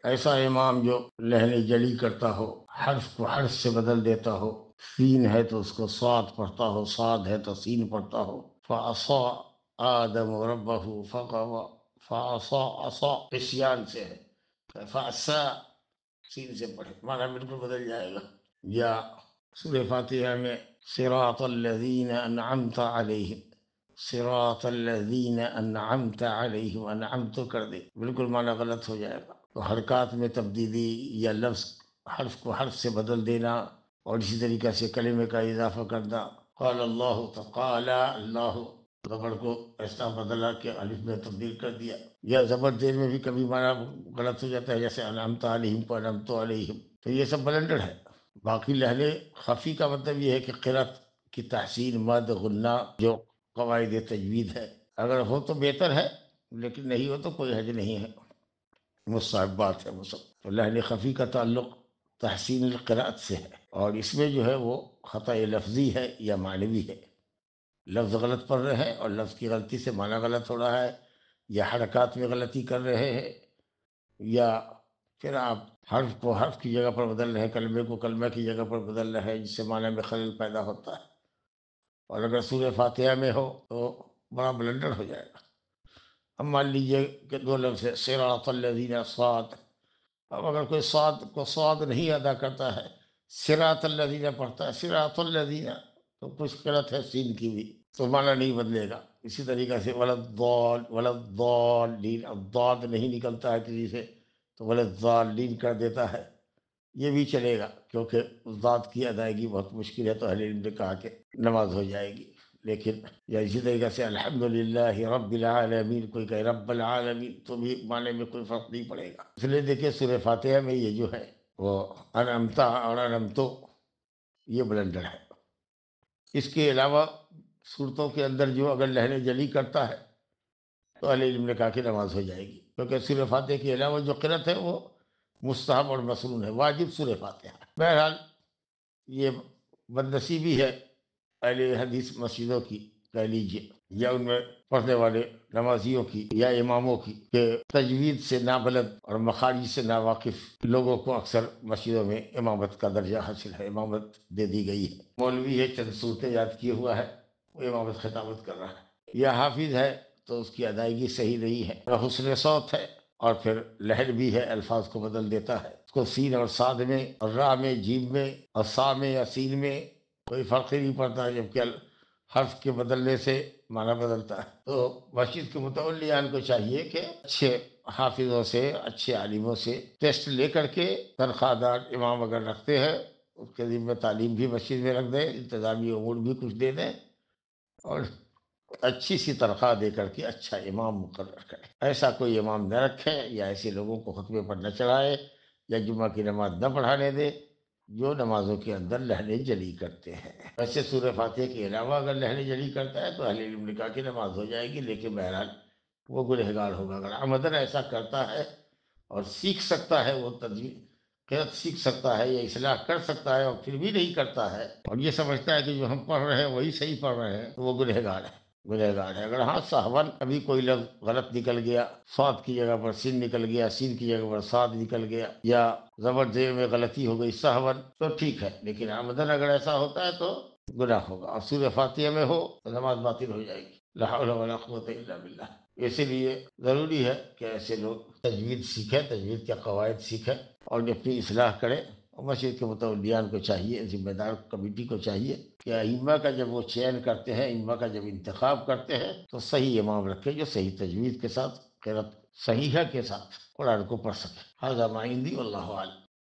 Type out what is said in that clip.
ایسا امام جو لہنے جلی کرتا ہو، حرف کو حرف سے بدل دیتا ہو، سین ہے تو اس کو صاد پڑھتا ہو، صاد ہے تو سین پڑھتا ہو۔ فعصا آدم ربہ فغوى، فعصا عصا عصیان سے ہے، فعصا سین سے پڑھے، معنی بالکل بدل جائے گا۔ یا سورہ فاتحہ میں صراط الذین انعمت علیہم، صراط الذین انعمت علیہم، انعمت کر دے، بالکل معنی غلط ہو جائے گا۔ تو حرکات میں تبدیلی یا لفظ حرف کو حرف سے بدل دینا، اور اسی طریقہ سے کلمے کا اضافہ کرنا۔ قال اللہ تعالی، اللہ زبر کو ایسا بدلا کہ الف میں تبدیل کر دیا۔ یا زبر دیر میں بھی کبھی معنی غلط ہو جاتا ہے، جیسے انعمت علیہم کو انعمت علیہم، تو یہ سب بلنڈر ہے۔ باقی لہنے خفی کا مطلب یہ ہے کہ قرأت کی تحسین، مد، غنہ، جو قواعد تجوید ہے، اگر ہو تو بہتر ہے، لیکن نہیں ہو تو کوئی حرج نہیں ہے، مستحبات ہے وہ سب۔ تو لہن خفی کا تعلق تحسین القراءت سے ہے، اور اس میں جو ہے وہ خطا لفظی ہے یا معنوی ہے، لفظ غلط پڑھ رہے ہیں اور لفظ کی غلطی سے معنی غلط ہو رہا ہے، یا حرکات میں غلطی کر رہے ہیں، یا پھر آپ حرف کو حرف کی جگہ پر بدل رہے ہیں، کلمے کو کلمہ کی جگہ پر بدل رہے ہیں، جس سے معنی میں خلل پیدا ہوتا ہے۔ اور اگر سورہ فاتحہ میں ہو تو بڑا بلنڈر ہو جائے گا۔ اب مان لیجئے کہ دو لفظ ہے، صراط الذین، صاد، اب اگر کوئی صاد کو صاد نہیں ادا کرتا ہے، صراط الذین پڑھتا ہے، صراط الذین، تو کچھ غلط ہے سین کی بھی، تو معنی نہیں بدلے گا۔ اسی طریقہ سے ولدضال، ولدضالین، اب ضاد نہیں نکلتا ہے کسی سے تو ولدضالین کر دیتا ہے، یہ بھی چلے گا، کیونکہ ذات کی ادائیگی بہت مشکل ہے، تو اہل علم نے کہا کہ نماز ہو جائے گی۔ لیکن یا اسی طریقہ سے الحمدللہ رب العالمین، کوئی کہے رب العالمین، تو بھی معنی میں کوئی فرق نہیں پڑے گا۔ اس لیے دیکھیں سورہ فاتحہ میں یہ جو ہے وہ انعمتا اور انعمتو، یہ بلندر ہے۔ اس کے علاوہ صورتوں کے اندر جو اگر لہن جلی کرتا ہے تو اہل علم نے کہا کہ نماز ہو جائے گی، کیونکہ سورہ فاتحہ کے علاوہ جو قرأت ہے وہ مستحب اور مسنون ہے، واجب سورہ فاتحہ ہے۔ بہرحال یہ بد نصیبی ہے اہل حدیث مسجدوں کی، کہہ لیجیے، یا ان میں پڑھنے والے نمازیوں کی یا اماموں کی، کہ تجوید سے نابلد اور مخارج سے ناواقف لوگوں کو اکثر مسجدوں میں امامت کا درجہ حاصل ہے، امامت دے دی گئی ہے۔ مولوی ہے، چند صورتیں یاد کیے ہوا ہے، وہ امامت خطابت کر رہا ہے، یا حافظ ہے تو اس کی ادائیگی صحیح نہیں ہے، یا حسن صوت ہے اور پھر لہر بھی ہے، الفاظ کو بدل دیتا ہے، اس کو سین اور صاد میں اور را میں، جیم میں اور سا میں یا سین میں کوئی فرق ہی نہیں پڑتا ہے، جبکہ حرف کے بدلنے سے معنی بدلتا ہے۔ تو مسجد کے متولیان کو چاہیے کہ اچھے حافظوں سے، اچھے عالموں سے ٹیسٹ لے کر کے، تنخواہ دار امام اگر رکھتے ہیں اس کے ذمہ تعلیم بھی مسجد میں رکھ دیں، انتظامی امور بھی کچھ دے دیں، اور اچھی سی تنخواہ دے کر کے اچھا امام مقرر کرے۔ ایسا کوئی امام نہ رکھے، یا ایسے لوگوں کو خطبے پر نہ چڑھائے، یا جمعہ کی نماز نہ پڑھانے دے جو نمازوں کے اندر لہنے جلی کرتے ہیں۔ ویسے سورہ فاتحہ کے علاوہ اگر لہنے جلی کرتا ہے تو اہل علم نے کہا کہ نماز ہو جائے گی، لیکن بہرحال وہ گنہگار ہوگا۔ اگر عمدن ایسا کرتا ہے اور سیکھ سکتا ہے، وہ تجوید قرأت سیکھ سکتا ہے یا اصلاح کر سکتا ہے، اور پھر بھی نہیں کرتا ہے اور یہ سمجھتا ہے کہ جو ہم پڑھ رہے ہیں وہی صحیح پڑھ رہے ہیں، تو وہ گنہگار ہے، گنہگار ہے۔ اگر ہاں سہون ابھی کوئی لفظ غلط نکل گیا، صاد کی جگہ پر سین نکل گیا، سین کی جگہ پر صاد نکل گیا، یا زبر زیر میں غلطی ہو گئی سہون، تو ٹھیک ہے، لیکن عمدن اگر ایسا ہوتا ہے تو گناہ ہوگا، اور سورہ فاتحہ میں ہو تو نماز باطل ہو جائے گی۔ لا حول ولا قوت الا باللہ۔ اسی لیے ضروری ہے کہ ایسے لوگ تجوید سیکھیں، تجوید کے قواعد سیکھیں اور اپنی اصلاح کریں۔ اور مسجد کے متولیان کو چاہیے، ذمہ دار کمیٹی کو چاہیے کہ ائمہ کا جب وہ چین کرتے ہیں، ائمہ کا جب انتخاب کرتے ہیں، تو صحیح امام رکھے جو صحیح تجوید کے ساتھ، قرأت صحیحہ کے ساتھ قرآن کو پڑھ سکے۔ ھذا ما عندی واللہ اعلم۔